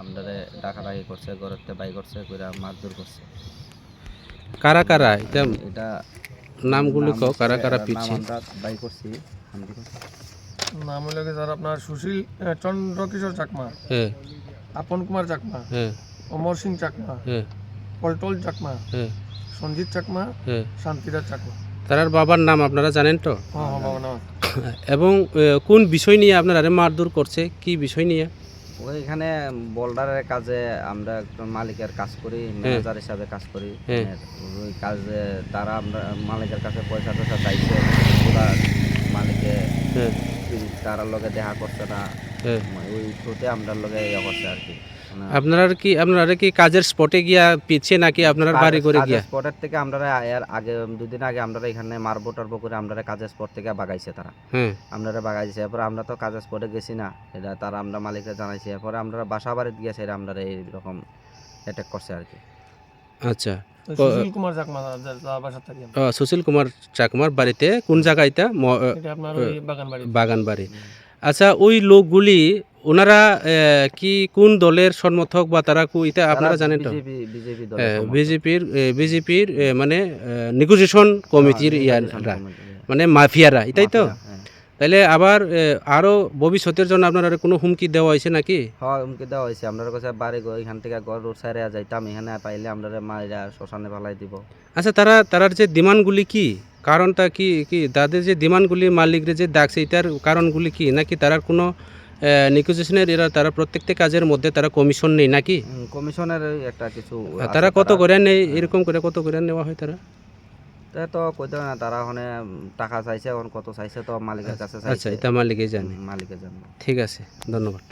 আমাদের ডাকাডাকি করছে, ঘরেতে বাই করছে, কইরা মারধর করছে। কারা কারা এটা এটা নামগুলি কও, কারা কারা নাম পিছে? আমরা বাই করছি। আমি করছি। নাম হলো কি স্যার আপনার সুশীল চন্দ্রকিশোর চাকমা, হ্যাঁ আপন কুমার চাকমা, হ্যাঁ অমর সিং চাকমা, হ্যাঁ পল্টল চাকমা, হ্যাঁ সঞ্জিত চাকমা, হ্যাঁ। শান্তিরাজ চাকমা। তারার বাবার নাম আপনারা জানেন তো? হ্যাঁ হ্যাঁ বাবা নাম। এবং কোন বিষয় নিয়ে আপনারা মারধর করছে, কি বিষয় নিয়ে? ওইখানে বোল্ডারের কাজে আমরা একজন মালিকের কাজ করি, ম্যানেজার হিসাবে কাজ করি। হ্যাঁ। ওই কাজে তারা আমরা মালিকের কাছে পয়সা টয়সা চাইছে, ওরা মালিকে হ্যাঁ তার লগে দেখা করছে না, হ্যাঁ। ওই থ্রুতে আমরা লগে ইয়ে করছে আর কি। আপনারা কি কাজের স্পটে গিয়া পিছে নাকি আপনারা বাড়ি করে গিয়া? স্পটের থেকে আমরা এর আগে 2 দিন আগে আমরা এখানে মারবো টারবো করে আমরা কাজের স্পট থেকে বাগাইছে তারা। হ্যাঁ আমরা বাগাইছে, এরপর আমরা তো কাজের স্পটে গেছি না, এটা তারা আমরা মালিককে জানাইছি। এরপরে আমরা বাসা বাড়িতে গিয়েছে, আমরা এইরকম অ্যাটাক করছে আর কি। আচ্ছা। সুশীল কুমার চাকমা যার বাসা থাকি আমরা। সুশীল কুমার চাকমার বাড়িতে কোন জায়গায় এটা? এটা আপনার ওই বাগান বাড়ি। বাগান বাড়ি। আচ্ছা, ওই লোকগুলি ওনারা কি কোন দলের সমর্থক বা তারা এটা আপনারা জানেন তো? বিজেপি বিজেপির মানে নেগোসিয়েশন কমিটির ইয়ারা, মানে মাফিয়ারা, এটাই তো? তাইলে আবার আরো ভবিষ্যতের জন্য আপনারা কোনো হুমকি দেওয়া হয়েছে নাকি? হ্যাঁ, হুমকি দেওয়া হয়েছে। আমরা কাছে বাড়ি এখান থেকে ঘর রোড সাইডে যাইতাম, এখানে পাইলে আমরা মাইরা শ্মশানে ফেলাই দিব। আচ্ছা, তারার যে ডিমান্ডগুলি কি, কারণটা কি কি তাদের যে ডিমান্ডগুলি মালিকরে যে ডাকছে এটার কারণগুলি কি? নাকি তারার কোনো নেগোসিয়েশনের তারা প্রত্যেকটা কাজের মধ্যে তারা কমিশন নেই নাকি? কমিশনের একটা কিছু তারা কত করে নেই, এরকম করে কত করে নেওয়া হয় তারা? তো কইতে না, তারা ওখানে টাকা চাইছে, এখন কত চাইছে তো মালিকের কাছে আচ্ছা, চাইছে। এটা মালিকই জানে। মালিকের জন্য। ঠিক আছে, ধন্যবাদ।